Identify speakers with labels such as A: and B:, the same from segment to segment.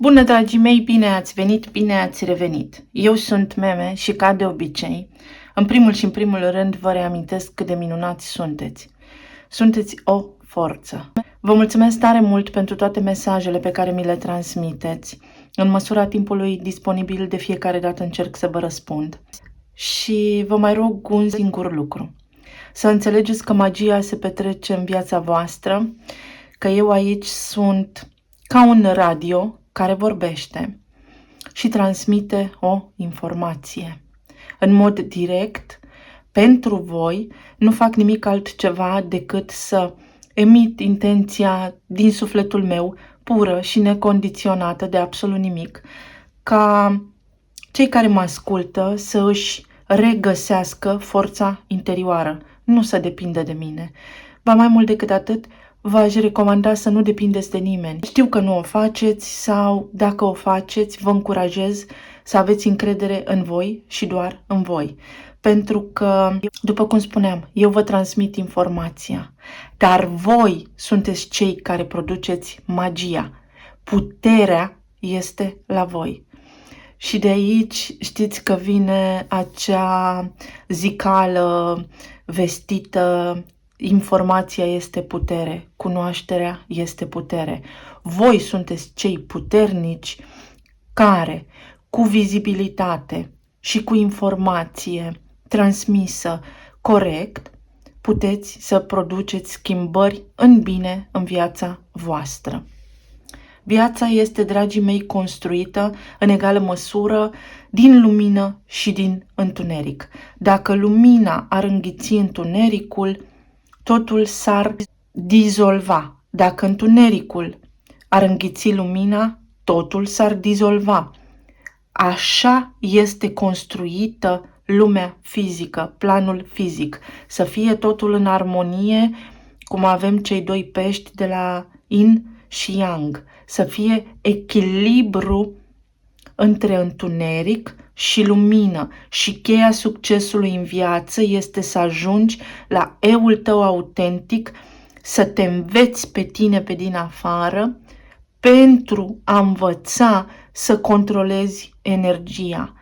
A: Bună, dragii mei, bine ați venit, bine ați revenit. Eu sunt Meme și, ca de obicei, în primul rând vă reamintesc cât de minunați sunteți. Sunteți o forță. Vă mulțumesc tare mult pentru toate mesajele pe care mi le transmiteți. În măsura timpului disponibil, de fiecare dată încerc să vă răspund. Și vă mai rog un singur lucru. Să înțelegeți că magia se petrece în viața voastră, că eu aici sunt ca un radio care vorbește și transmite o informație. În mod direct, pentru voi, nu fac nimic altceva decât să emit intenția din sufletul meu, pură și necondiționată de absolut nimic, ca cei care mă ascultă să își regăsească forța interioară, nu să depindă de mine. Ba mai mult decât atât, v-aș recomanda să nu depindeți de nimeni. Știu că nu o faceți sau, dacă o faceți, vă încurajez să aveți încredere în voi și doar în voi. Pentru că, după cum spuneam, eu vă transmit informația, dar voi sunteți cei care produceți magia. Puterea este la voi. Și de aici știți că vine acea zicală vestită: informația este putere, cunoașterea este putere. Voi sunteți cei puternici care, cu vizibilitate și cu informație transmisă corect, puteți să produceți schimbări în bine în viața voastră. Viața este, dragii mei, construită în egală măsură din lumină și din întuneric. Dacă lumina ar înghiți întunericul, totul s-ar dizolva. Dacă întunericul ar înghiți lumina, totul s-ar dizolva. Așa este construită lumea fizică, planul fizic. Să fie totul în armonie, cum avem cei doi pești de la Yin și Yang. Să fie echilibru între întuneric și lumină. Și cheia succesului în viață este să ajungi la eul tău autentic, să te înveți pe tine pe din afară pentru a învăța să controlezi energia.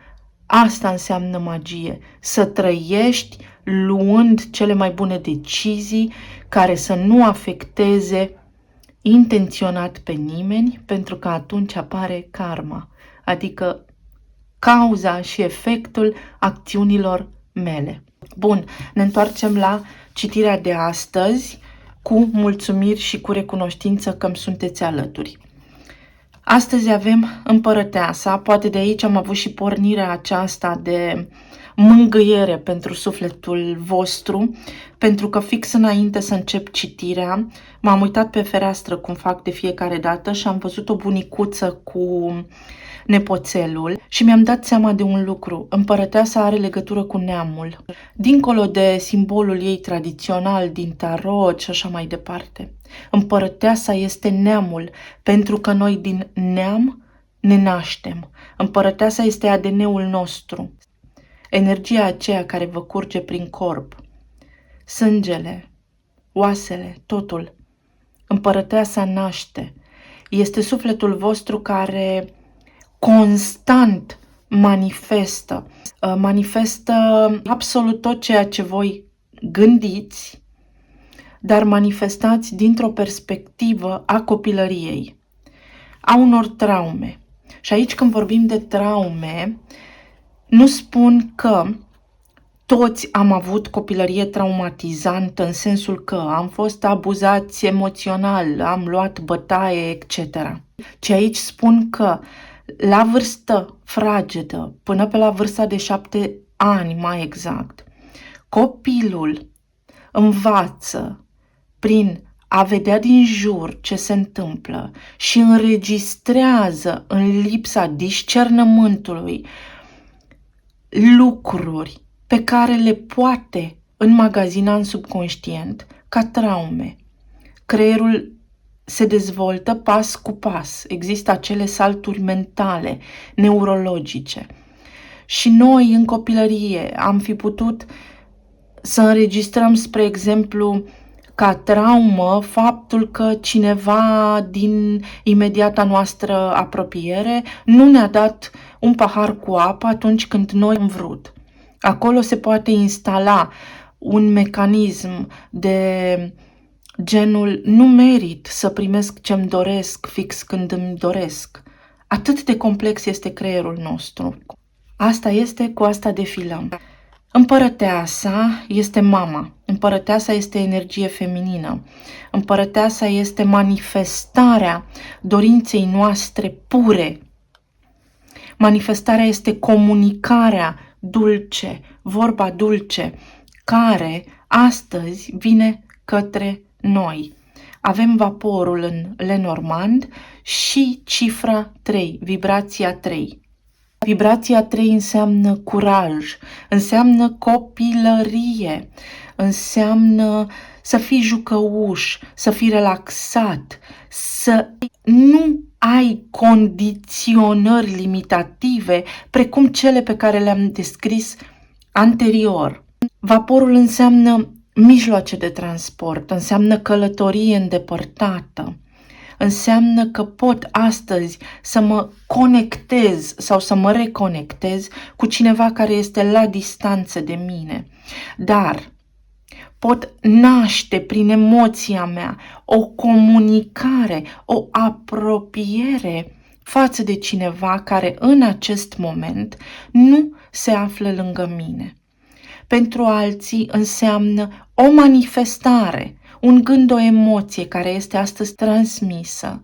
A: Asta înseamnă magie, să trăiești luând cele mai bune decizii care să nu afecteze intenționat pe nimeni, pentru că atunci apare karma, adică cauza și efectul acțiunilor mele. Bun, ne întoarcem la citirea de astăzi, cu mulțumiri și cu recunoștință că îmi sunteți alături. Astăzi avem împărăteasa, poate de aici am avut și pornirea aceasta de mângâiere pentru sufletul vostru, pentru că fix înainte să încep citirea, m-am uitat pe fereastră, cum fac de fiecare dată, și am văzut o bunicuță cu nepoțelul și mi-am dat seama de un lucru: împărăteasa are legătură cu neamul, dincolo de simbolul ei tradițional din tarot și așa mai departe. Împărăteasa este neamul, pentru că noi din neam ne naștem. Împărăteasa este ADN-ul nostru, energia aceea care vă curge prin corp, sângele, oasele, totul. Împărăteasa naște. Este sufletul vostru care constant manifestă absolut tot ceea ce voi gândiți, dar manifestați dintr-o perspectivă a copilăriei, a unor traume. Și aici, când vorbim de traume, nu spun că toți am avut copilărie traumatizantă în sensul că am fost abuzați emoțional, am luat bătaie, etc. Ci aici spun că la vârstă fragedă, până pe la vârsta de 7 ani mai exact, copilul învață prin a vedea din jur ce se întâmplă și înregistrează în lipsa discernământului lucruri pe care le poate înmagazina în subconștient ca traume. Creierul se dezvoltă pas cu pas. Există acele salturi mentale, neurologice. Și noi, în copilărie, am fi putut să înregistrăm, spre exemplu, ca traumă faptul că cineva din imediata noastră apropiere nu ne-a dat un pahar cu apă atunci când noi am vrut. Acolo se poate instala un mecanism de genul nu merit să primesc ce-mi doresc fix când îmi doresc. Atât de complex este creierul nostru. Asta este, cu asta defilăm. Împărăteasa este mama, împărăteasa este energie feminină, împărăteasa este manifestarea dorinței noastre pure. Manifestarea este comunicarea dulce, vorba dulce, care astăzi vine către noi. Avem vaporul în Lenormand și cifra 3, vibrația 3. Vibrația 3 înseamnă curaj, înseamnă copilărie, înseamnă să fii jucăuș, să fii relaxat, să nu ai condiționări limitative precum cele pe care le-am descris anterior. Vaporul înseamnă mijloace de transport, înseamnă călătorie îndepărtată. Înseamnă că pot astăzi să mă conectez sau să mă reconectez cu cineva care este la distanță de mine. Dar pot naște prin emoția mea o comunicare, o apropiere față de cineva care în acest moment nu se află lângă mine. Pentru alții înseamnă o manifestare, un gând, o emoție care este astăzi transmisă.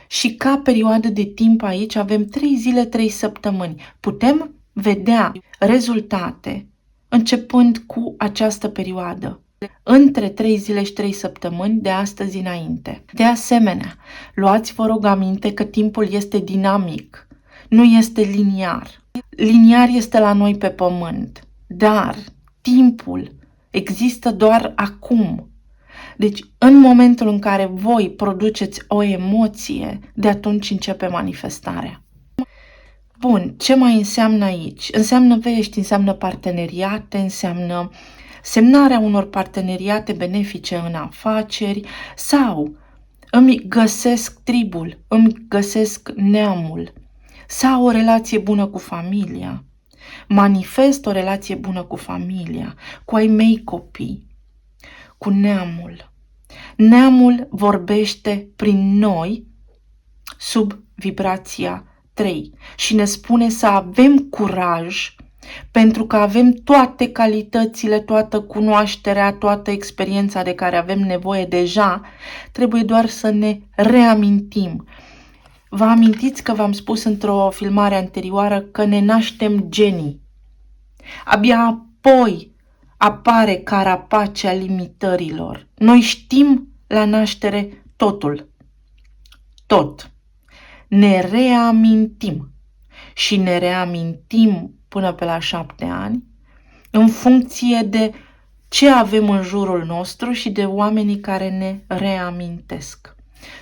A: Și ca perioadă de timp aici avem 3 zile, 3 săptămâni. Putem vedea rezultate începând cu această perioadă, între 3 zile și 3 săptămâni de astăzi înainte. De asemenea, luați, vă rog, aminte că timpul este dinamic, nu este liniar. Liniar este la noi pe pământ, dar timpul există doar acum. Deci, în momentul în care voi produceți o emoție, de atunci începe manifestarea. Bun, ce mai înseamnă aici? Înseamnă vești, înseamnă parteneriate, înseamnă semnarea unor parteneriate benefice în afaceri sau îmi găsesc tribul, îmi găsesc neamul sau o relație bună cu familia. Manifest o relație bună cu familia, cu ai mei copii, cu neamul. Neamul vorbește prin noi sub vibrația 3 și ne spune să avem curaj pentru că avem toate calitățile, toată cunoașterea, toată experiența de care avem nevoie deja, trebuie doar să ne reamintim. Vă amintiți că v-am spus într-o filmare anterioară că ne naștem genii. Abia apoi apare carapacea limitărilor. Noi știm la naștere totul. Tot. Ne reamintim. Și ne reamintim până pe la 7 ani în funcție de ce avem în jurul nostru și de oamenii care ne reamintesc.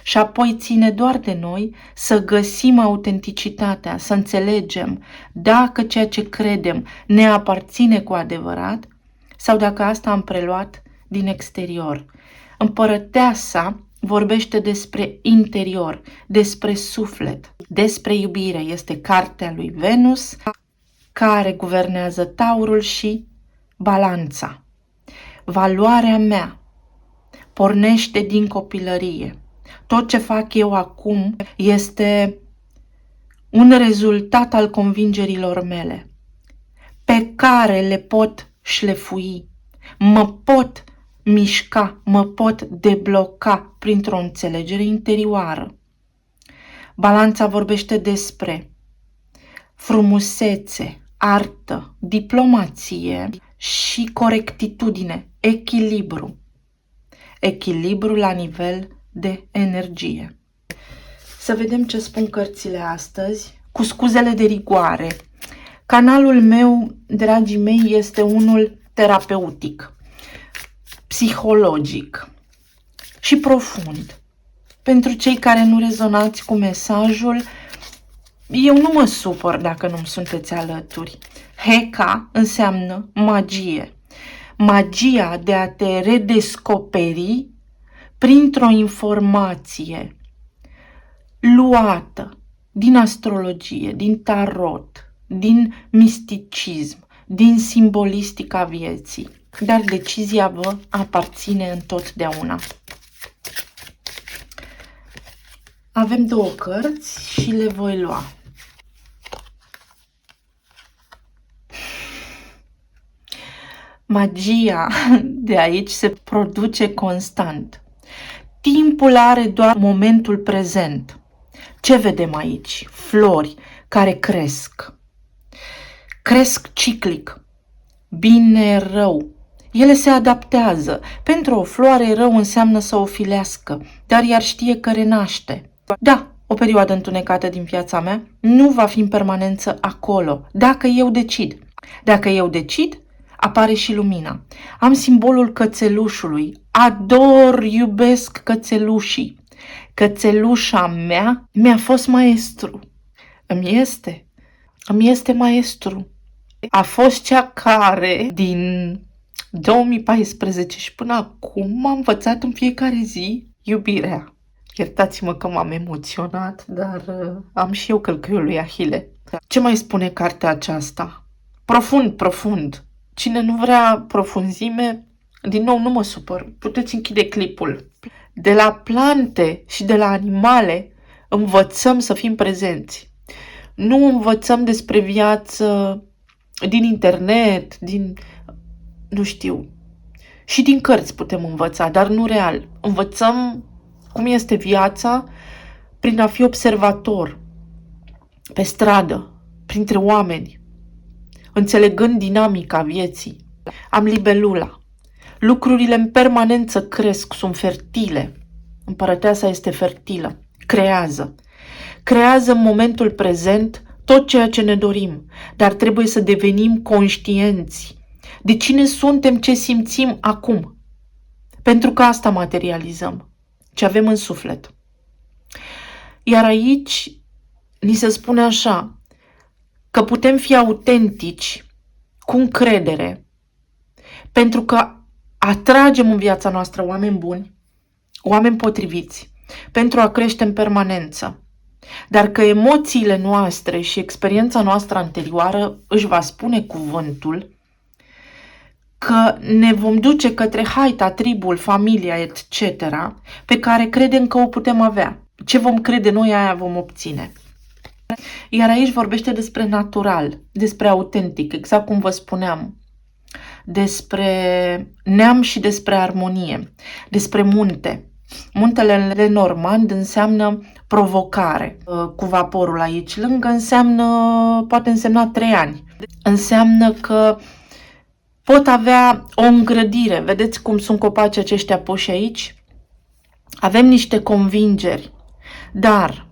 A: Și apoi ține doar de noi să găsim autenticitatea, să înțelegem dacă ceea ce credem ne aparține cu adevărat sau dacă asta am preluat din exterior. Împărăteasa vorbește despre interior, despre suflet, despre iubire. Este cartea lui Venus care guvernează Taurul și Balanța. Valoarea mea pornește din copilărie. Tot ce fac eu acum este un rezultat al convingerilor mele, pe care le pot șlefui, mă pot mișca, mă pot debloca printr-o înțelegere interioară. Balanța vorbește despre frumusețe, artă, diplomație și corectitudine, echilibru. Echilibru la nivel de energie. Să vedem ce spun cărțile astăzi, cu scuzele de rigoare. Canalul meu, dragii mei, este unul terapeutic, psihologic și profund. Pentru cei care nu rezonați cu mesajul, eu nu mă supăr dacă nu sunteți alături. Heca înseamnă magie. magia de a te redescoperi printr-o informație luată din astrologie, din tarot, din misticism, din simbolistica vieții. Dar decizia vă aparține întotdeauna. Avem 2 cărți și le voi lua. Magia de aici se produce constant. Timpul are doar momentul prezent. Ce vedem aici? Flori care cresc. Cresc ciclic. Bine, rău. Ele se adaptează. Pentru o floare, rău înseamnă să o filească, dar ea știe că renaște. Da, o perioadă întunecată din viața mea nu va fi în permanență acolo, dacă eu decid. Dacă eu decid, apare și lumina. Am simbolul cățelușului. Ador, iubesc cățelușii. Cățelușa mea mi-a fost maestru. Îmi este maestru. A fost cea care din 2014 și până acum m-a învățat în fiecare zi iubirea. Iertați-mă că m-am emoționat, dar am și eu călcâiul lui Ahile. Ce mai spune cartea aceasta? Profund, profund. Cine nu vrea profunzime, din nou nu mă supăr, puteți închide clipul. De la plante și de la animale învățăm să fim prezenți. Nu învățăm despre viață din internet, nu știu, și din cărți putem învăța, dar nu real. Învățăm cum este viața prin a fi observator, pe stradă, printre oameni, înțelegând dinamica vieții. Am libelula. Lucrurile în permanență cresc, sunt fertile. Împărăteasa este fertilă. Creează. Creează în momentul prezent tot ceea ce ne dorim, dar trebuie să devenim conștienți de cine suntem, ce simțim acum. Pentru că asta materializăm, ce avem în suflet. Iar aici ni se spune așa, că putem fi autentici cu încredere, pentru că atragem în viața noastră oameni buni, oameni potriviți, pentru a crește în permanență. Dar că emoțiile noastre și experiența noastră anterioară își va spune cuvântul că ne vom duce către haita, tribul, familia, etc., pe care credem că o putem avea. Ce vom crede noi, aia vom obține. Iar aici vorbește despre natural, despre autentic, exact cum vă spuneam, despre neam și despre armonie, despre munte. Muntele Lenormand înseamnă provocare. Cu vaporul aici lângă poate însemna 3 ani. Înseamnă că pot avea o îngrădire. Vedeți cum sunt copacii aceștia puși aici? Avem niște convingeri, dar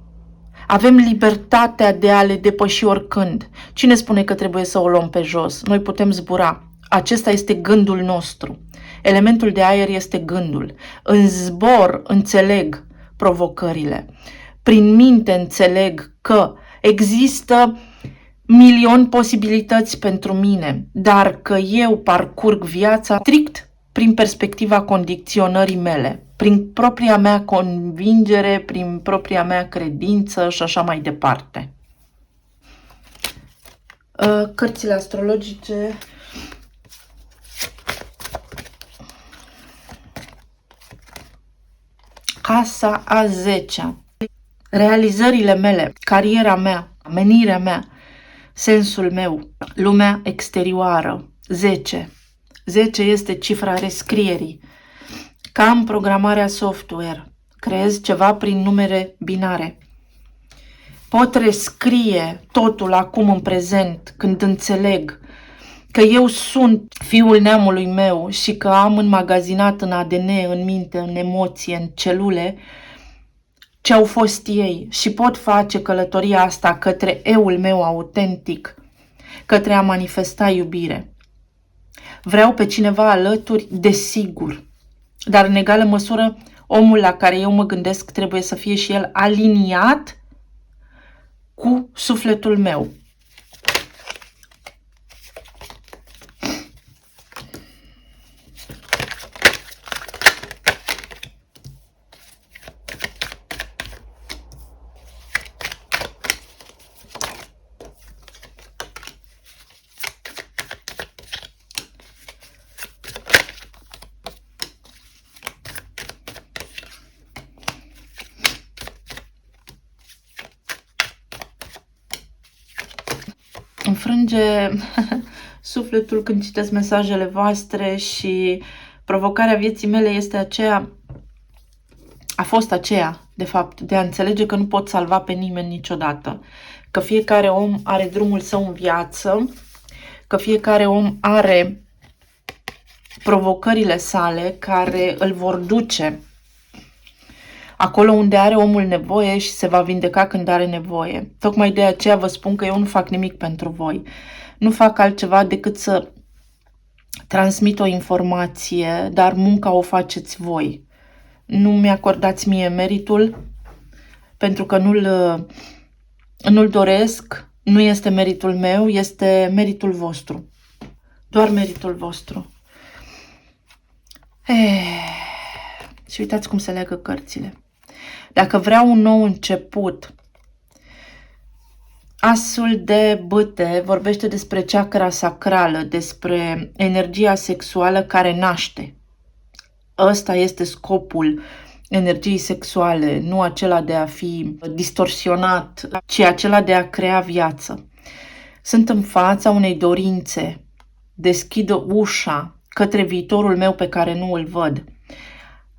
A: avem libertatea de a le depăși oricând. Cine spune că trebuie să o luăm pe jos? Noi putem zbura. Acesta este gândul nostru. Elementul de aer este gândul. În zbor înțeleg provocările. Prin minte înțeleg că există milion posibilități pentru mine, dar că eu parcurg viața strict prin perspectiva condiționării mele, prin propria mea convingere, prin propria mea credință și așa mai departe. Cărțile astrologice. Casa a 10-a. Realizările mele, cariera mea, menirea mea, sensul meu, lumea exterioară. 10. 10 este cifra rescrierii. Ca în programarea software, creez ceva prin numere binare. Pot rescrie totul acum în prezent, când înțeleg că eu sunt fiul neamului meu și că am înmagazinat în ADN, în minte, în emoție, în celule, ce au fost ei și pot face călătoria asta către eul meu autentic, către a manifesta iubire. Vreau pe cineva alături, desigur, dar în egală măsură omul la care eu mă gândesc trebuie să fie și el aliniat cu sufletul meu. frânge sufletul când citesc mesajele voastre și provocarea vieții mele este a fost aceea, de fapt, de a înțelege că nu pot salva pe nimeni niciodată, că fiecare om are drumul său în viață, că fiecare om are provocările sale care îl vor duce acolo unde are omul nevoie și se va vindeca când are nevoie. Tocmai de aceea vă spun că eu nu fac nimic pentru voi. Nu fac altceva decât să transmit o informație, dar munca o faceți voi. Nu mi-acordați mie meritul, pentru că nu-l doresc, nu este meritul meu, este meritul vostru. Doar meritul vostru. Și uitați cum se leagă cărțile. Dacă vreau un nou început, Asul de bâte vorbește despre chakra sacrală, despre energia sexuală care naște. Ăsta este scopul energiei sexuale, nu acela de a fi distorsionat, ci acela de a crea viață. Sunt în fața unei dorințe, deschid ușa către viitorul meu pe care nu îl văd.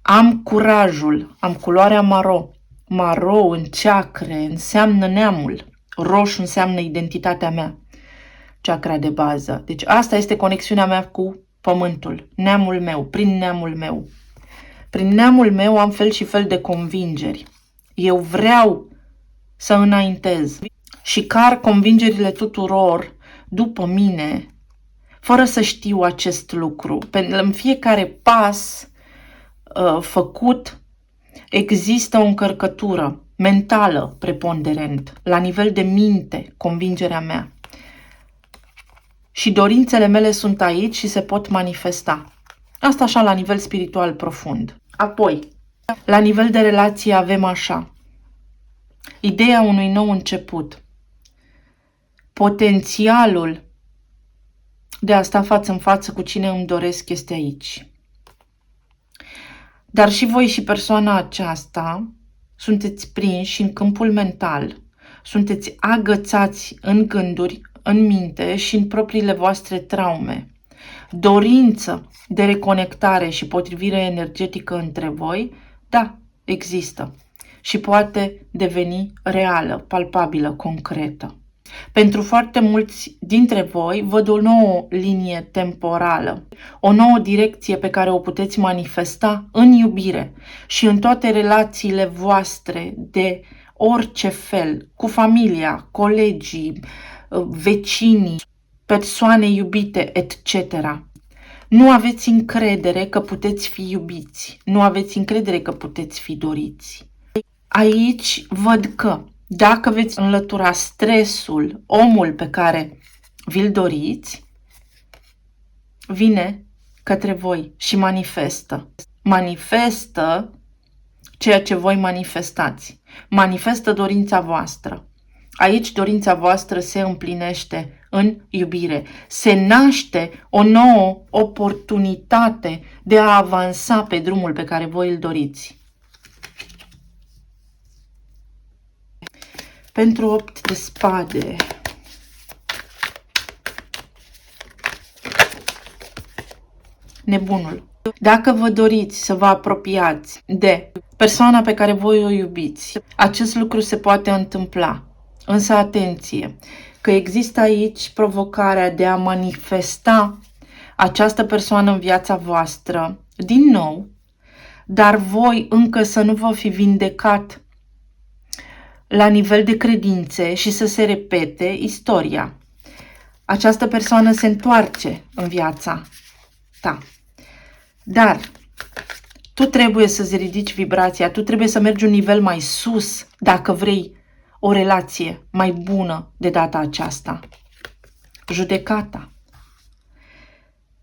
A: Am curajul, am culoarea maro. Maro în chakre înseamnă neamul. Roșu înseamnă identitatea mea, chakra de bază. Deci asta este conexiunea mea cu pământul, neamul meu, prin neamul meu. Prin neamul meu am fel și fel de convingeri. Eu vreau să înaintez și car convingerile tuturor după mine, fără să știu acest lucru. În fiecare pas făcut există o încărcătură mentală preponderent, la nivel de minte, convingerea mea. Și dorințele mele sunt aici și se pot manifesta. Asta așa la nivel spiritual profund. Apoi, la nivel de relație avem așa. Ideea unui nou început. Potențialul de a sta față în față cu cine îmi doresc este aici. Dar și voi și persoana aceasta sunteți prinși în câmpul mental, sunteți agățați în gânduri, în minte și în propriile voastre traume. Dorință de reconectare și potrivire energetică între voi, da, există și poate deveni reală, palpabilă, concretă. Pentru foarte mulți dintre voi văd o nouă linie temporală, o nouă direcție pe care o puteți manifesta în iubire și în toate relațiile voastre de orice fel, cu familia, colegii, vecinii, persoane iubite, etc. Nu aveți încredere că puteți fi iubiți, nu aveți încredere că puteți fi doriți. Aici văd că dacă veți înlătura stresul, omul pe care vi-l doriți, vine către voi și manifestă. Manifestă ceea ce voi manifestați. Manifestă dorința voastră. Aici dorința voastră se împlinește în iubire. Se naște o nouă oportunitate de a avansa pe drumul pe care voi îl doriți. Pentru 8 de spade. Nebunul. Dacă vă doriți să vă apropiați de persoana pe care voi o iubiți, acest lucru se poate întâmpla. Însă atenție, că există aici provocarea de a manifesta această persoană în viața voastră din nou, dar voi încă să nu vă fi vindecat la nivel de credințe și să se repete istoria. Această persoană se întoarce în viața ta. Dar tu trebuie să-ți ridici vibrația, tu trebuie să mergi un nivel mai sus dacă vrei o relație mai bună de data aceasta. Judecata.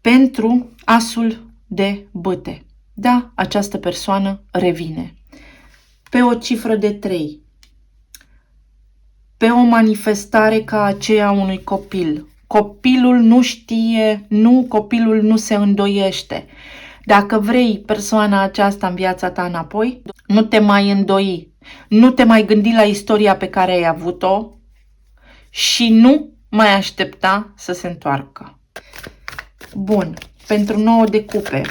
A: Pentru asul de bâte. Da, această persoană revine. Pe o cifră de 3. Pe o manifestare ca aceea unui copil. Copilul nu știe, copilul nu se îndoiește. Dacă vrei persoana aceasta în viața ta înapoi, nu te mai îndoi, nu te mai gândi la istoria pe care ai avut-o și nu mai aștepta să se întoarcă. Bun, pentru 9 de cupe,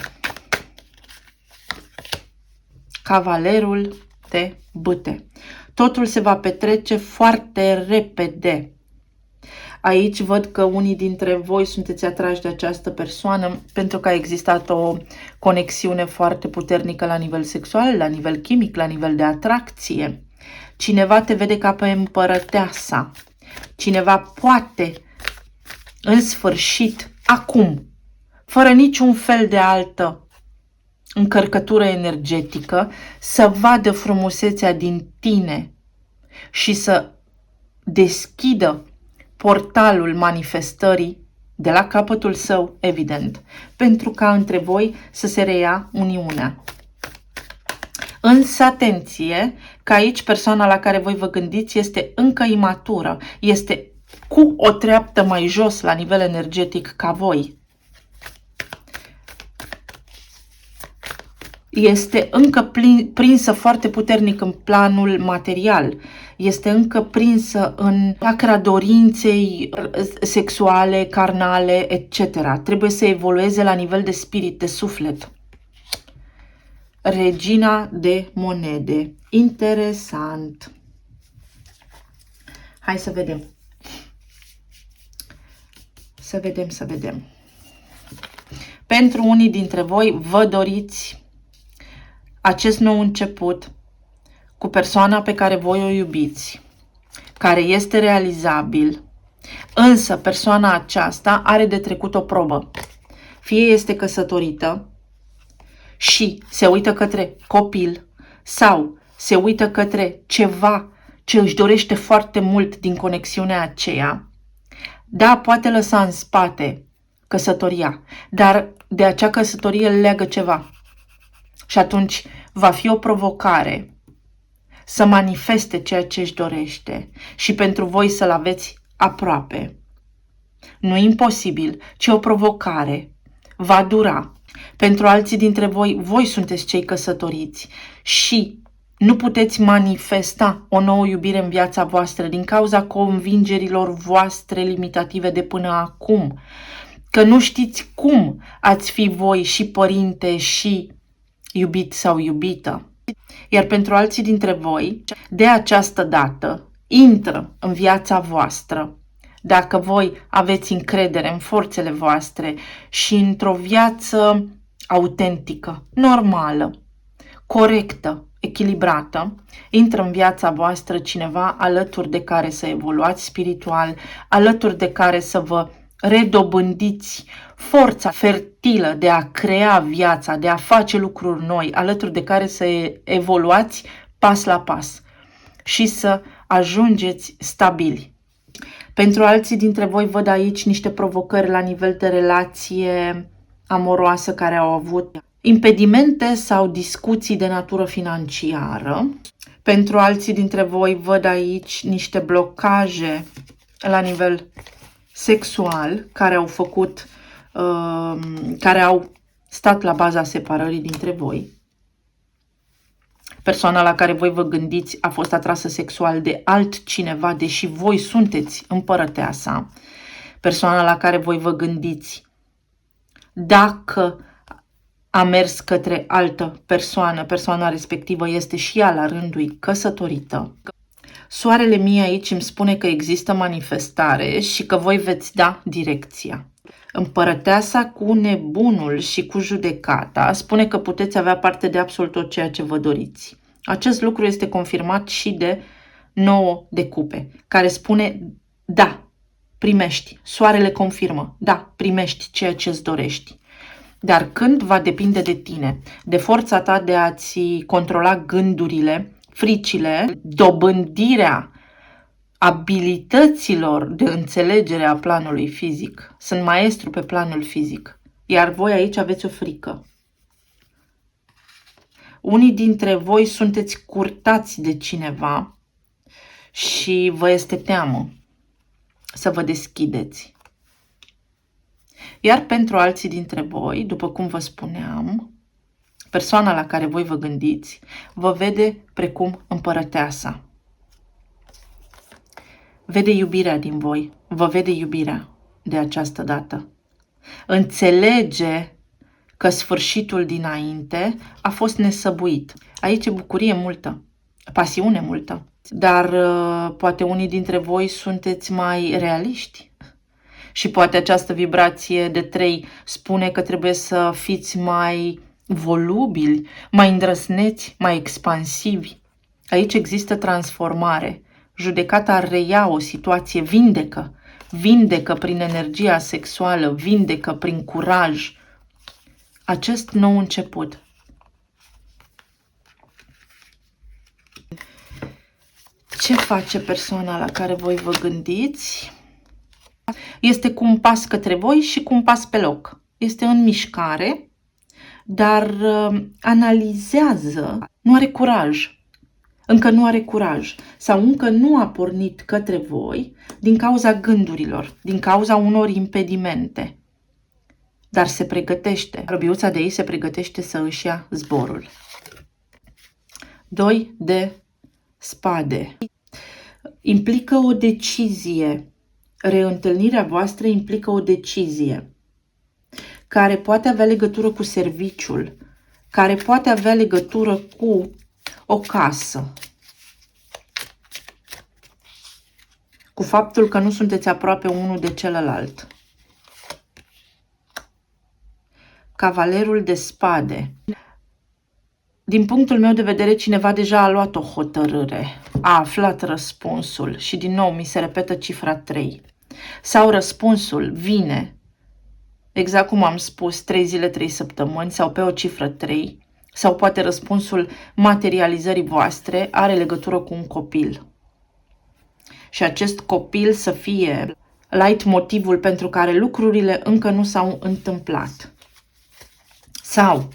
A: cavalerul de bâte. Totul se va petrece foarte repede. Aici văd că unii dintre voi sunteți atrași de această persoană pentru că a existat o conexiune foarte puternică la nivel sexual, la nivel chimic, la nivel de atracție. Cineva te vede ca pe împărăteasa. Cineva poate, în sfârșit, acum, fără niciun fel de altă încărcătură energetică, să vadă frumusețea din tine și să deschidă portalul manifestării de la capătul său, evident, pentru ca între voi să se reia uniunea. Însă, atenție, că aici persoana la care voi vă gândiți este încă imatură, este cu o treaptă mai jos la nivel energetic ca voi. Este încă prinsă foarte puternic în planul material, este încă prinsă în chakra dorinței sexuale, carnale, etc. Trebuie să evolueze la nivel de spirit, de suflet. Regina de monede. Interesant. Hai să vedem. Să vedem. Pentru unii dintre voi vă doriți acest nou început cu persoana pe care voi o iubiți, care este realizabil, însă persoana aceasta are de trecut o probă. Fie este căsătorită și se uită către copil sau se uită către ceva ce își dorește foarte mult din conexiunea aceea. Da, poate lăsa în spate căsătoria, dar de acea căsătorie îl leagă ceva. Și atunci va fi o provocare să manifeste ceea ce își dorește și pentru voi să-l aveți aproape. Nu imposibil, ci o provocare. Va dura. Pentru alții dintre voi, voi sunteți cei căsătoriți și nu puteți manifesta o nouă iubire în viața voastră din cauza convingerilor voastre limitative de până acum. Că nu știți cum ați fi voi și părinte și iubit sau iubită. Iar pentru alții dintre voi, de această dată, intră în viața voastră. Dacă voi aveți încredere în forțele voastre și într-o viață autentică, normală, corectă, echilibrată, intră în viața voastră cineva alături de care să evoluați spiritual, alături de care să vă redobândiți forța fertilă de a crea viața, de a face lucruri noi, alături de care să evoluați pas la pas și să ajungeți stabili. Pentru alții dintre voi văd aici niște provocări la nivel de relație amoroasă care au avut impedimente sau discuții de natură financiară. Pentru alții dintre voi văd aici niște blocaje la nivel sexual care au făcut, care au stat la baza separării dintre voi. Persoana la care voi vă gândiți a fost atrasă sexual de altcineva, deși voi sunteți împărăteasa. Persoana la care voi vă gândiți, dacă a mers către altă persoană, persoana respectivă este și ea la rândul ei căsătorită. Soarele mie aici îmi spune că există manifestare și că voi veți da direcția. Împărăteasa cu nebunul și cu judecata spune că puteți avea parte de absolut tot ceea ce vă doriți. Acest lucru este confirmat și de 9 de cupe, care spune da, primești. Soarele confirmă, da, primești ceea ce îți dorești. Dar când va depinde de tine, de forța ta de a-ți controla gândurile, fricile, dobândirea abilităților de înțelegere a planului fizic. Sunt maestru pe planul fizic, iar voi aici aveți o frică. Unii dintre voi sunteți curtați de cineva și vă este teamă să vă deschideți. Iar pentru alții dintre voi, după cum vă spuneam, persoana la care voi vă gândiți vă vede precum împărăteasa. Vede iubirea din voi, vă vede iubirea de această dată. Înțelege că sfârșitul dinainte a fost nesăbuit. Aici e bucurie multă, pasiune multă, dar poate unii dintre voi sunteți mai realiști și poate această vibrație de 3 spune că trebuie să fiți mai volubili, mai îndrăzneți, mai expansivi. Aici există transformare. Judecata reia o situație, vindecă prin energia sexuală, vindecă prin curaj acest nou început. Ce face persoana la care voi vă gândiți? Este cu un pas către voi și cu un pas pe loc. Este în mișcare, dar analizează, nu are curaj. Încă nu are curaj sau încă nu a pornit către voi din cauza gândurilor, din cauza unor impedimente. Dar se pregătește. Răbiuța de ei se pregătește să își ia zborul. 2 de spade. Implică o decizie. Reîntâlnirea voastră implică o decizie care poate avea legătură cu serviciul, care poate avea legătură cu o casă, cu faptul că nu sunteți aproape unul de celălalt. Cavalerul de spade. Din punctul meu de vedere, cineva deja a luat o hotărâre, a aflat răspunsul și din nou mi se repetă cifra 3. Sau răspunsul vine, exact cum am spus, 3 zile, 3 săptămâni sau pe o cifră 3, sau poate răspunsul materializării voastre are legătură cu un copil. Și acest copil să fie leitmotivul pentru care lucrurile încă nu s-au întâmplat. Sau,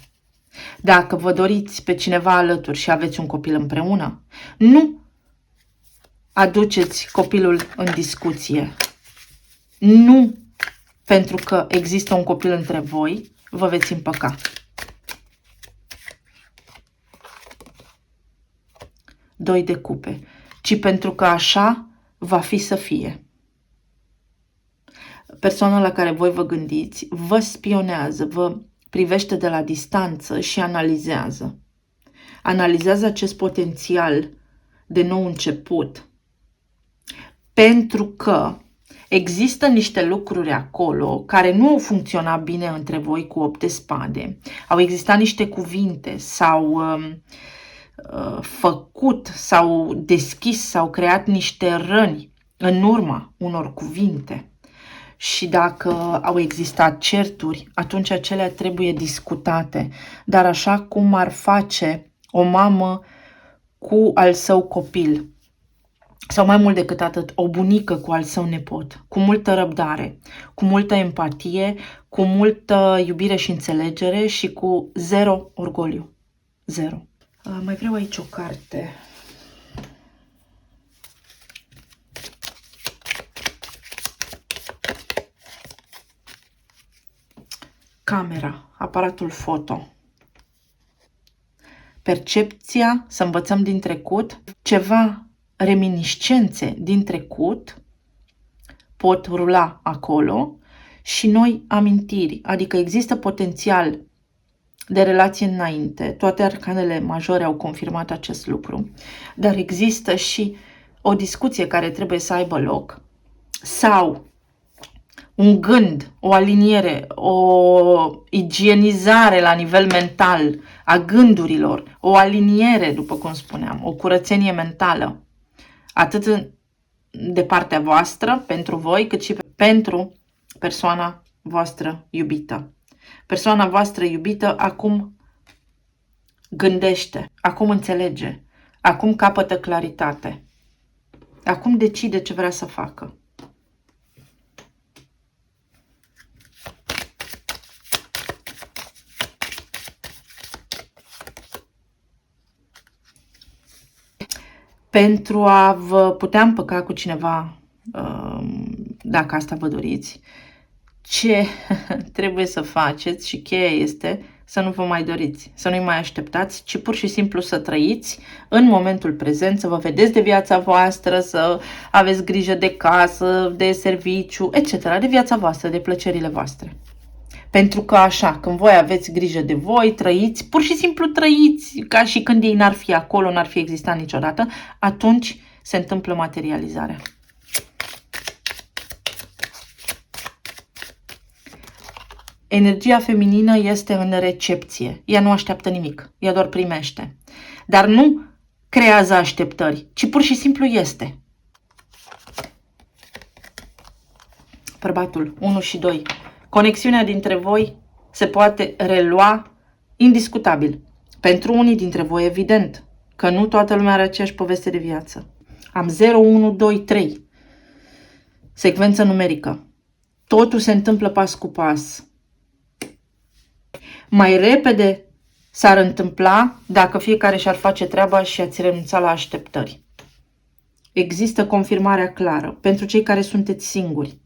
A: dacă vă doriți pe cineva alături și aveți un copil împreună, nu aduceți copilul în discuție. Nu pentru că există un copil între voi, vă veți împăca. Doi de cupe, ci pentru că așa va fi să fie. Persoana la care voi vă gândiți vă spionează, vă privește de la distanță și analizează. Analizează acest potențial de nou început. Pentru că există niște lucruri acolo care nu au funcționat bine între voi cu 8 de spade. Au existat niște cuvinte, s-au făcut, s-au deschis, s-au creat niște răni în urma unor cuvinte. Și dacă au existat certuri, atunci acelea trebuie discutate. Dar așa cum ar face o mamă cu al său copil. Sau mai mult decât atât, o bunică cu al său nepot. Cu multă răbdare, cu multă empatie, cu multă iubire și înțelegere și cu 0 orgoliu. 0. Mai vreau aici o carte. Camera, aparatul foto. Percepția, să învățăm din trecut, ceva reminiscențe din trecut pot rula acolo și noi amintiri, adică există potențial de relație înainte, toate arcanele majore au confirmat acest lucru, dar există și o discuție care trebuie să aibă loc sau un gând, o aliniere, o igienizare la nivel mental a gândurilor, o aliniere, după cum spuneam, o curățenie mentală, atât de partea voastră, pentru voi, cât și pentru persoana voastră iubită. Persoana voastră iubită acum gândește, acum înțelege, acum capătă claritate, acum decide ce vrea să facă. Pentru a vă putea împăca cu cineva, dacă asta vă doriți, ce trebuie să faceți și cheia este să nu vă mai doriți, să nu-i mai așteptați, ci pur și simplu să trăiți în momentul prezent, să vă vedeți de viața voastră, să aveți grijă de casă, de serviciu, etc., de viața voastră, de plăcerile voastre. Pentru că așa, când voi aveți grijă de voi, trăiți, pur și simplu trăiți, ca și când ei n-ar fi acolo, n-ar fi existat niciodată, atunci se întâmplă materializarea. Energia feminină este în recepție. Ea nu așteaptă nimic, ea doar primește. Dar nu creează așteptări, ci pur și simplu este. Bărbatul 1 și 2. Conexiunea dintre voi se poate relua indiscutabil. Pentru unii dintre voi, evident, că nu toată lumea are aceeași poveste de viață. Am 0, 1, 2, 3. Secvență numerică. Totul se întâmplă pas cu pas. Mai repede s-ar întâmpla dacă fiecare și-ar face treaba și ați renunța la așteptări. Există confirmarea clară pentru cei care sunteți singuri.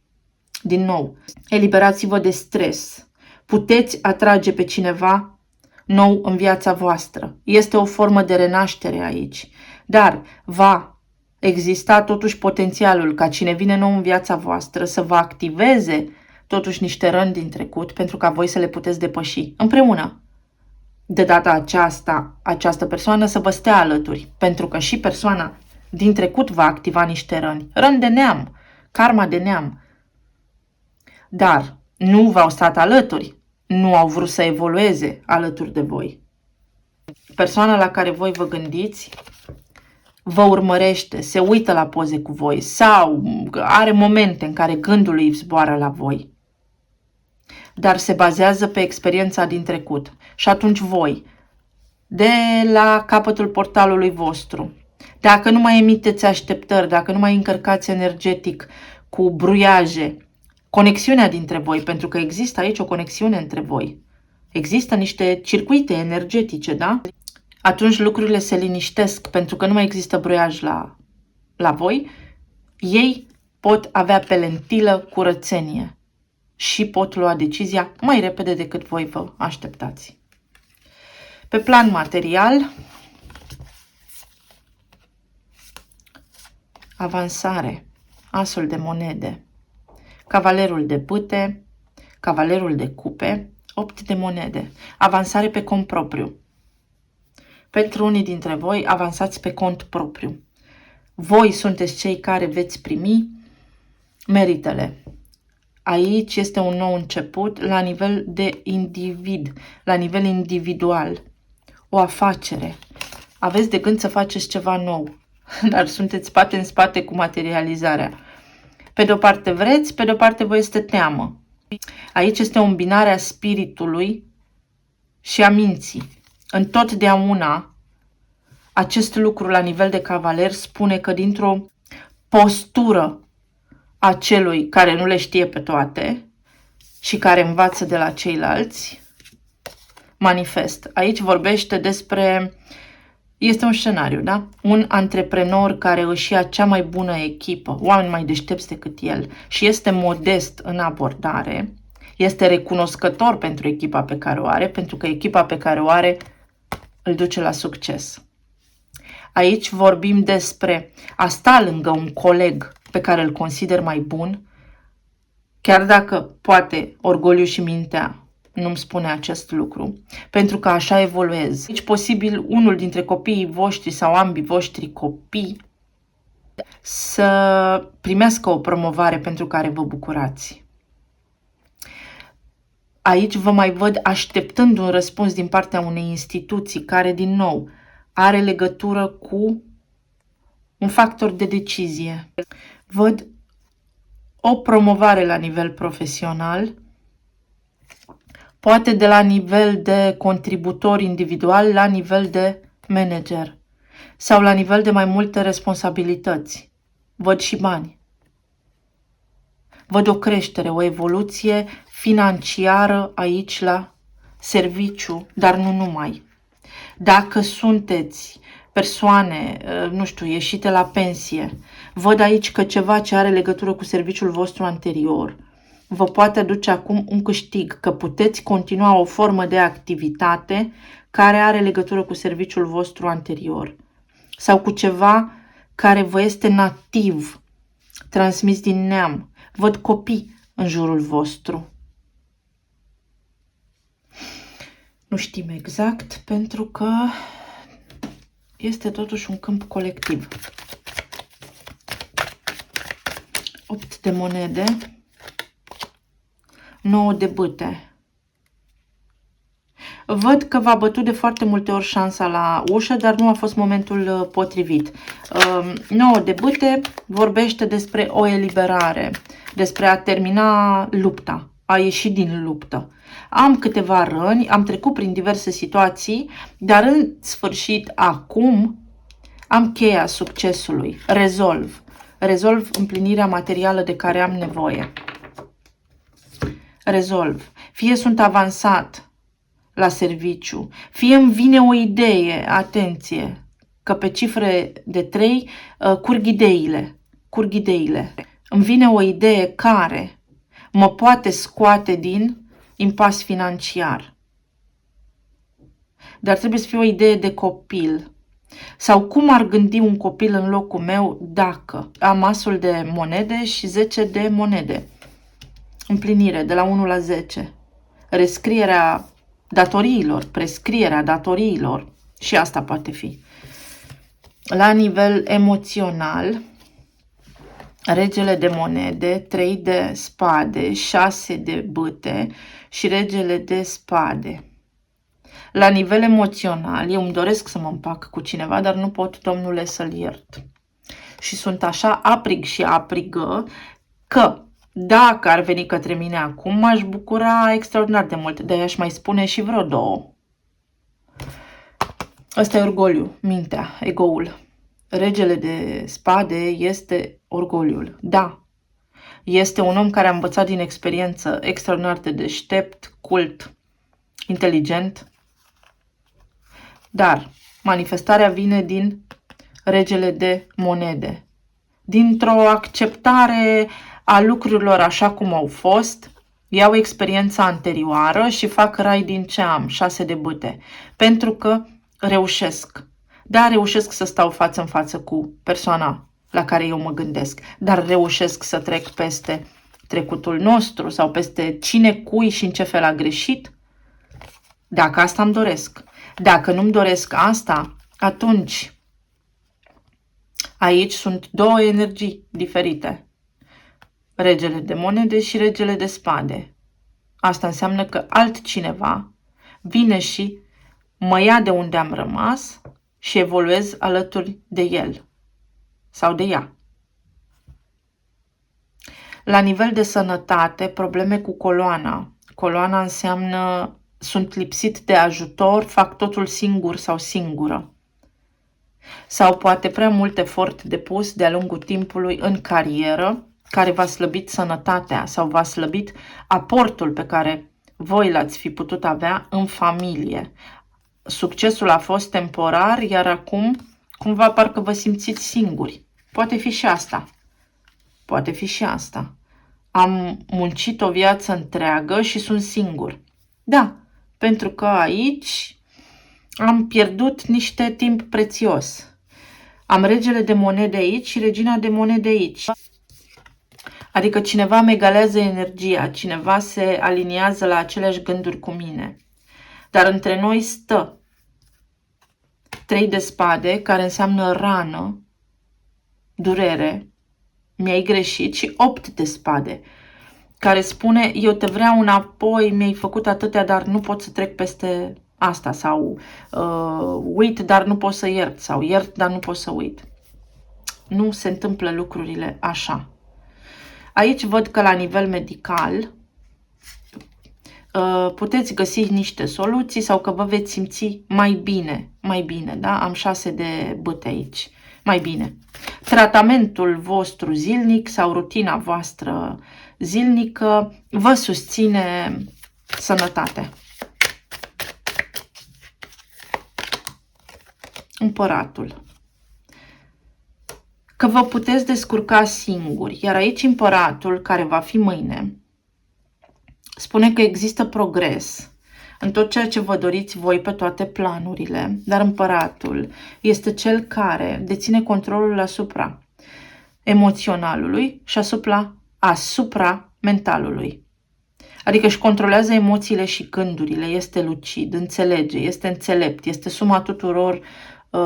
A: Din nou, eliberați-vă de stres. Puteți atrage pe cineva nou în viața voastră. Este o formă de renaștere aici. Dar va exista totuși potențialul ca cine vine nou în viața voastră să vă activeze totuși niște răni din trecut pentru ca voi să le puteți depăși împreună. De data aceasta, această persoană să vă stea alături, pentru că și persoana din trecut va activa niște răni. Răni de neam, karma de neam. Dar nu v-au stat alături, nu au vrut să evolueze alături de voi. Persoana la care voi vă gândiți vă urmărește, se uită la poze cu voi sau are momente în care gândul îi zboară la voi. Dar se bazează pe experiența din trecut. Și atunci voi, de la capătul portalului vostru, dacă nu mai emiteți așteptări, dacă nu mai încărcați energetic cu bruiaje, conexiunea dintre voi, pentru că există aici o conexiune între voi, există niște circuite energetice, da? Atunci lucrurile se liniștesc pentru că nu mai există bruiaj la voi, ei pot avea pe lentilă curățenie și pot lua decizia mai repede decât voi vă așteptați. Pe plan material, avansare, asul de monede, cavalerul de bâte, cavalerul de cupe, 8 de monede, avansare pe cont propriu. Pentru unii dintre voi, avansați pe cont propriu. Voi sunteți cei care veți primi meritele. Aici este un nou început la nivel de individ, la nivel individual. O afacere. Aveți de gând să faceți ceva nou, dar sunteți spate în spate cu materializarea. Pe de o parte vreți, pe de o parte vă este teamă. Aici este o îmbinare a spiritului și a minții. Întotdeauna acest lucru la nivel de cavaler spune că dintr-o postură a celui care nu le știe pe toate și care învață de la ceilalți, manifest. Aici vorbește despre, este un scenariu, da? Un antreprenor care își ia cea mai bună echipă, oameni mai deștepți decât el și este modest în abordare, este recunoscător pentru echipa pe care o are, pentru că echipa pe care o are îl duce la succes. Aici vorbim despre a sta lângă un coleg pe care îl consider mai bun, chiar dacă poate orgoliul și mintea nu-mi spune acest lucru, pentru că așa evoluez. Aici posibil unul dintre copiii voștri sau ambii voștri copii să primească o promovare pentru care vă bucurați. Aici vă mai văd așteptând un răspuns din partea unei instituții care, din nou, are legătură cu un factor de decizie. Văd o promovare la nivel profesional, poate de la nivel de contributor individual la nivel de manager sau la nivel de mai multe responsabilități. Văd și bani. Văd o creștere, o evoluție financiară aici la serviciu, dar nu numai. Dacă sunteți persoane, nu știu, ieșite la pensie, văd aici că ceva ce are legătură cu serviciul vostru anterior, vă poate aduce acum un câștig, că puteți continua o formă de activitate care are legătură cu serviciul vostru anterior sau cu ceva care vă este nativ, transmis din neam. Văd copii în jurul vostru. Nu știm exact, pentru că este totuși un câmp colectiv. 8 de monede, 9 de bâte. Văd că v-a bătut de foarte multe ori șansa la ușă, dar nu a fost momentul potrivit. 9 de bâte vorbește despre o eliberare, despre a termina lupta, a ieși din luptă. Am câteva răni, am trecut prin diverse situații, dar în sfârșit acum am cheia succesului. Rezolv împlinirea materială de care am nevoie. Rezolv. Fie sunt avansat la serviciu, fie îmi vine o idee, atenție, că pe cifre de 3 curg ideile. Îmi vine o idee care mă poate scoate din impas financiar. Dar trebuie să fie o idee de copil. Sau cum ar gândi un copil în locul meu dacă am asul de monede și 10 de monede. Împlinire de la 1 la 10. Rescrierea datoriilor, prescrierea datoriilor. Și asta poate fi. La nivel emoțional, regele de monede, 3 de spade, 6 de bâte și regele de spade. La nivel emoțional, eu îmi doresc să mă împac cu cineva, dar nu pot, domnule, să-l iert. Și sunt așa aprig și aprigă că dacă ar veni către mine acum, m-aș bucura extraordinar de mult. De-aia aș mai spune și vreo 2. Ăsta e orgoliu, mintea, egoul. Regele de spade este orgoliul. Da, este un om care a învățat din experiență, extraordinar de deștept, cult, inteligent. Dar manifestarea vine din regele de monede. Dintr-o acceptare a lucrurilor așa cum au fost, iau experiența anterioară și fac rai din ce am, 6 de bâte. Pentru că reușesc. Da, reușesc să stau față în față cu persoana la care eu mă gândesc, dar reușesc să trec peste trecutul nostru sau peste cine, cui și în ce fel a greșit. Dacă asta îmi doresc. Dacă nu-mi doresc asta, atunci aici sunt 2 energii diferite. Regele de monede și regele de spade. Asta înseamnă că altcineva vine și mă ia de unde am rămas și evoluez alături de el sau de ea. La nivel de sănătate, probleme cu coloana. Coloana înseamnă sunt lipsit de ajutor, fac totul singur sau singură. Sau poate prea mult efort depus de-a lungul timpului în carieră, care v-a slăbit sănătatea sau v-a slăbit aportul pe care voi l-ați fi putut avea în familie. Succesul a fost temporar, iar acum cumva parcă vă simțiți singuri. Poate fi și asta. Poate fi și asta. Am muncit o viață întreagă și sunt singur. Da, pentru că aici am pierdut niște timp prețios. Am regele de monede aici și regina de monede aici. Adică cineva îmi egalează energia, cineva se aliniază la aceleași gânduri cu mine. Dar între noi stă 3 de spade, care înseamnă rană, durere, mi-ai greșit, și 8 de spade, care spune eu te vreau înapoi, mi-ai făcut atâtea, dar nu pot să trec peste asta, sau uit, dar nu pot să iert, sau iert, dar nu pot să uit. Nu se întâmplă lucrurile așa. Aici văd că la nivel medical puteți găsi niște soluții sau că vă veți simți mai bine, da? Am 6 de bâte aici, mai bine. Tratamentul vostru zilnic sau rutina voastră zilnică vă susține sănătatea. Împăratul. Că vă puteți descurca singuri, iar aici împăratul, care va fi mâine, Spune că există progres în tot ceea ce vă doriți voi pe toate planurile, dar împăratul este cel care deține controlul asupra emoționalului și asupra mentalului. Adică își controlează emoțiile și gândurile, este lucid, înțelege, este înțelept, este suma tuturor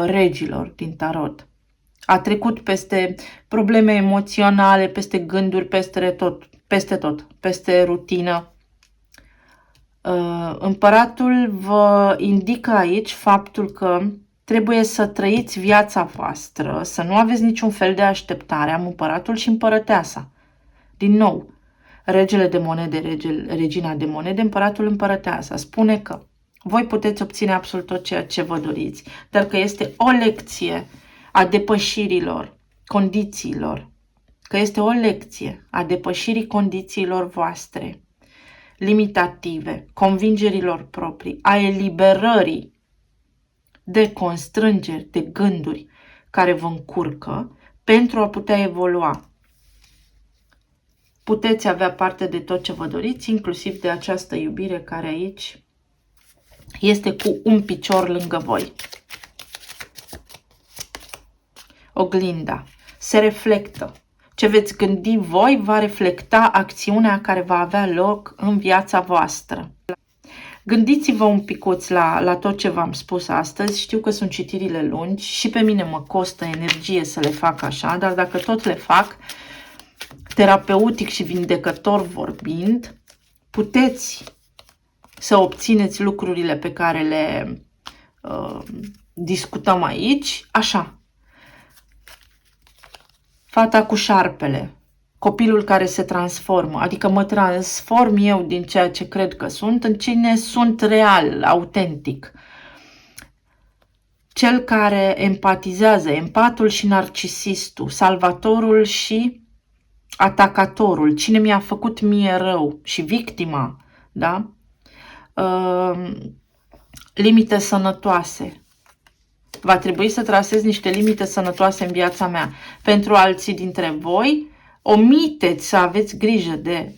A: regilor din tarot. A trecut peste probleme emoționale, peste gânduri, peste tot, peste rutină. Împăratul vă indică aici faptul că trebuie să trăiți viața voastră, să nu aveți niciun fel de așteptare. Am împăratul și împărăteasa. Din nou, regele de monede, regina de monede, împăratul, împărăteasa. Spune că voi puteți obține absolut tot ceea ce vă doriți, dar că este o lecție a depășirilor condițiilor, că este o lecție a depășirii condițiilor voastre limitative, convingerilor proprii, a eliberării de constrângeri, de gânduri care vă încurcă pentru a putea evolua. Puteți avea parte de tot ce vă doriți, inclusiv de această iubire care aici este cu un picior lângă voi. Oglinda se reflectă. Ce veți gândi voi va reflecta acțiunea care va avea loc în viața voastră. Gândiți-vă un picuț la tot ce v-am spus astăzi. Știu că sunt citirile lungi și pe mine mă costă energie să le fac așa, dar dacă tot le fac, terapeutic și vindecător vorbind, puteți să obțineți lucrurile pe care le discutăm aici, așa. Fata cu șarpele, copilul care se transformă, adică mă transform eu din ceea ce cred că sunt în cine sunt real, autentic. Cel care empatizează, empatul și narcisistul, salvatorul și atacatorul, cine mi-a făcut mie rău și victima, da? Limite sănătoase. Va trebui să trasez niște limite sănătoase în viața mea. Pentru alții dintre voi, omiteți să aveți grijă de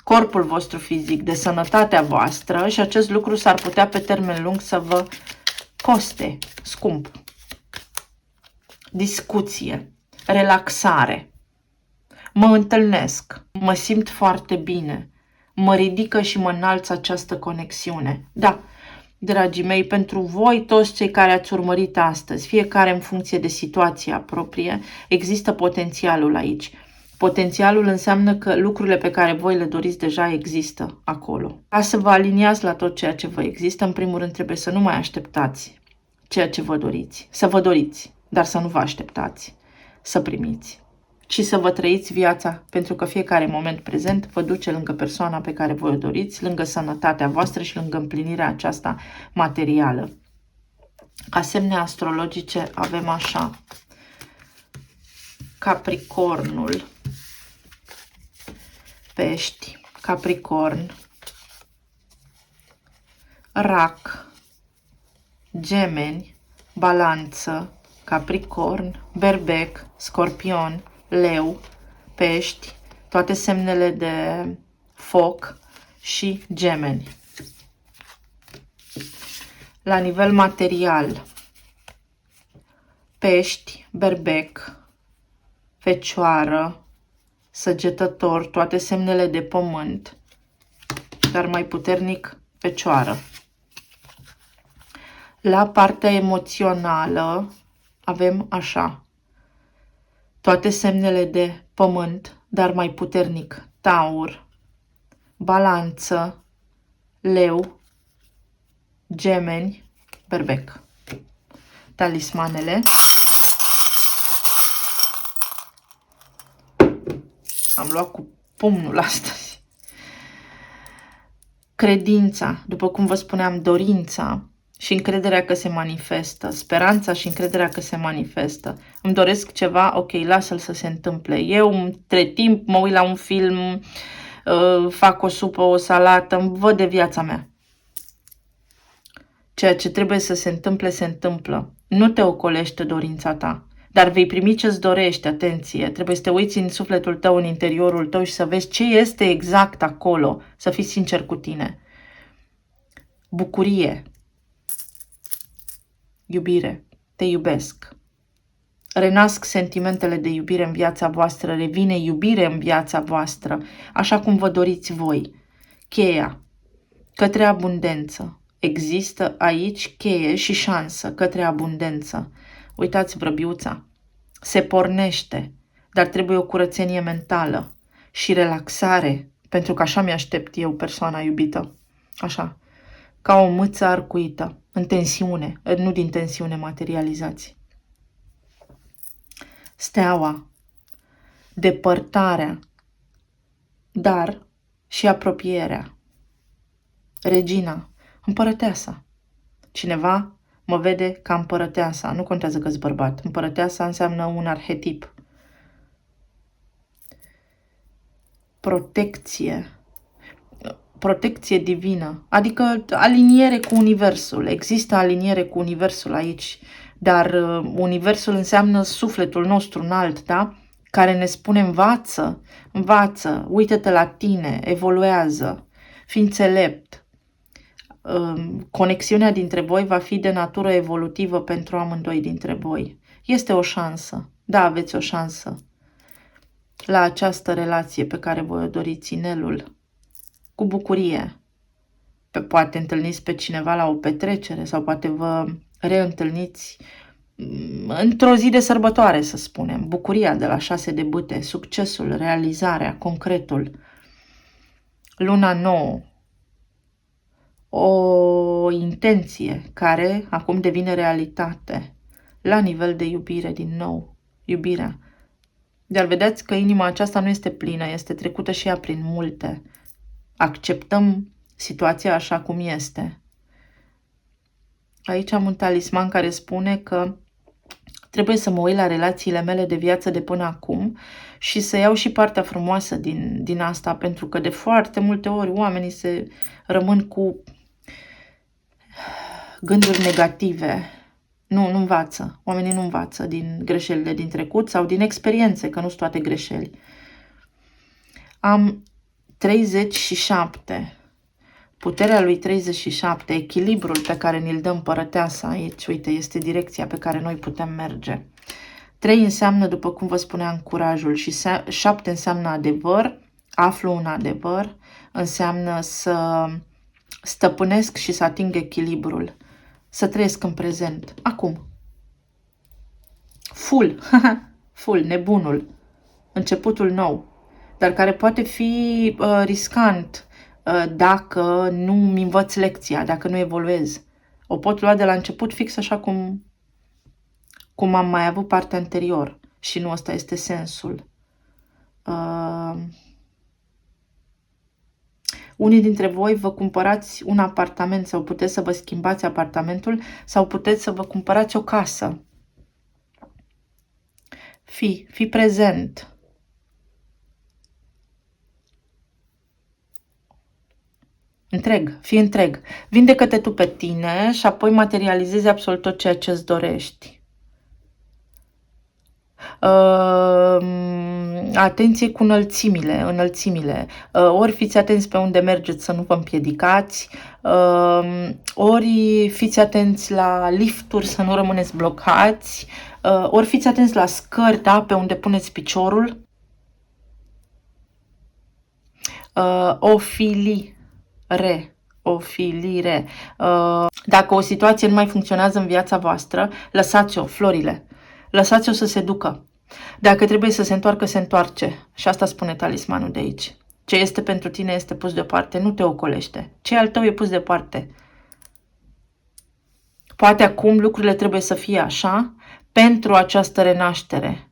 A: corpul vostru fizic, de sănătatea voastră și acest lucru s-ar putea pe termen lung să vă coste scump. Discuție, relaxare. Mă întâlnesc, mă simt foarte bine, mă ridică și mă înalță această conexiune. Da, dragii mei, pentru voi, toți cei care ați urmărit astăzi, fiecare în funcție de situația proprie, există potențialul aici. Potențialul înseamnă că lucrurile pe care voi le doriți deja există acolo. Ca să vă aliniați la tot ceea ce vă există, în primul rând trebuie să nu mai așteptați ceea ce vă doriți. Să vă doriți, dar să nu vă așteptați să primiți. Și să vă trăiți viața, pentru că fiecare moment prezent vă duce lângă persoana pe care voi o doriți, lângă sănătatea voastră și lângă împlinirea aceasta materială. Ca semne astrologice avem așa: Capricornul, Pești, Capricorn, Rac, Gemeni, Balanță, Capricorn, Berbec, Scorpion, Leu, Pești, toate semnele de foc și Gemeni. La nivel material, Pești, Berbec, Fecioară, Săgetător, toate semnele de pământ, dar mai puternic Fecioară. La partea emoțională avem așa: toate semnele de pământ, dar mai puternic Taur, Balanță, Leu, Gemeni, Berbec. Talismanele. Am luat cu pumnul astăzi. Credința, după cum vă spuneam, dorința și încrederea că se manifestă, speranța și încrederea că se manifestă. Îmi doresc ceva, ok, lasă-l să se întâmple. Eu, între timp, mă uit la un film, fac o supă, o salată, îmi văd de viața mea. Ceea ce trebuie să se întâmple, se întâmplă. Nu te ocolește dorința ta. dar vei primi ce-ți dorești, atenție, trebuie să te uiți în sufletul tău, în interiorul tău și să vezi ce este exact acolo, să fii sincer cu tine. Bucurie, iubire, te iubesc. Renasc sentimentele de iubire în viața voastră, revine iubire în viața voastră, așa cum vă doriți voi. Cheia către abundență. Există aici cheie și șansă către abundență. Uitați vrăbiuța. Se pornește, dar trebuie o curățenie mentală și relaxare, pentru că așa mi-aștept eu persoana iubită. Așa, ca o mâță arcuită, în tensiune, nu din tensiune materializați. Steaua, depărtarea, dar și apropierea. Regina, împărăteasa. Cineva mă vede ca împărăteasa, nu contează că-s bărbat. Împărăteasa înseamnă un arhetip. Protecție. Protecție divină, adică aliniere cu Universul. Există aliniere cu Universul aici, dar Universul înseamnă sufletul nostru înalt, da? Care ne spune învață, uită-te la tine, evoluează, fii înțelept. Conexiunea dintre voi va fi de natură evolutivă pentru amândoi dintre voi. Este o șansă, da, aveți o șansă la această relație pe care vă o doriți, inelul, cu bucurie. Poate întâlniți pe cineva la o petrecere sau poate vă reîntâlniți într-o zi de sărbătoare, să spunem. Bucuria de la 6 de bâte, succesul, realizarea, concretul. Luna nouă. O intenție care acum devine realitate la nivel de iubire din nou. Iubirea. Dar vedeți că inima aceasta nu este plină, este trecută și ea prin multe. Acceptăm situația așa cum este. Aici am un talisman care spune că trebuie să mă uit la relațiile mele de viață de până acum și să iau și partea frumoasă din asta, pentru că de foarte multe ori oamenii se rămân cu gânduri negative. Nu învață. Oamenii nu învață din greșelile din trecut sau din experiențe, că nu sunt toate greșeli. Am 37. Puterea lui 37, echilibrul pe care ni-l dă împărăteasa aici, uite, este direcția pe care noi putem merge. 3 înseamnă, după cum vă spuneam, curajul și 7 înseamnă adevăr, aflu un adevăr, înseamnă să stăpânesc și să ating echilibrul, să trăiesc în prezent, acum. Full, nebunul, începutul nou, dar care poate fi riscant dacă nu-mi învăț lecția, dacă nu evoluez. O pot lua de la început fix așa cum am mai avut partea anterior și nu ăsta este sensul. Unii dintre voi vă cumpărați un apartament sau puteți să vă schimbați apartamentul sau puteți să vă cumpărați o casă. Fii prezent. Fii întreg. Vindecă-te tu pe tine și apoi materializezi absolut tot ceea ce îți dorești. Atenție cu înălțimile. Ori fiți atenți pe unde mergeți să nu vă împiedicați, ori fiți atenți la lifturi să nu rămâneți blocați, ori fiți atenți la scări, da, pe unde puneți piciorul. Ofilire. Dacă o situație nu mai funcționează în viața voastră, lăsați-o, florile. Lăsați-o să se ducă. Dacă trebuie să se întoarcă, se întoarce. Și asta spune talismanul de aici. Ce este pentru tine este pus deoparte, nu te ocolește. Ce al tău e pus deoparte. Poate acum lucrurile trebuie să fie așa pentru această renaștere.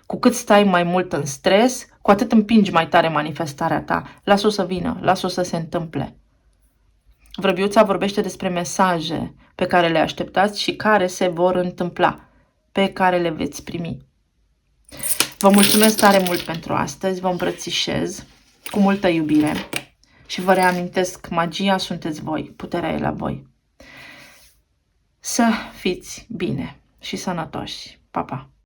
A: Cu cât stai mai mult în stres, cu atât împingi mai tare manifestarea ta. Lasă-o să vină, lasă-o să se întâmple. Vrăbiuța vorbește despre mesaje pe care le așteptați și care se vor întâmpla, pe care le veți primi. Vă mulțumesc tare mult pentru astăzi, vă îmbrățișez cu multă iubire și vă reamintesc, magia sunteți voi, puterea e la voi. Să fiți bine și sănătoși. Pa, pa!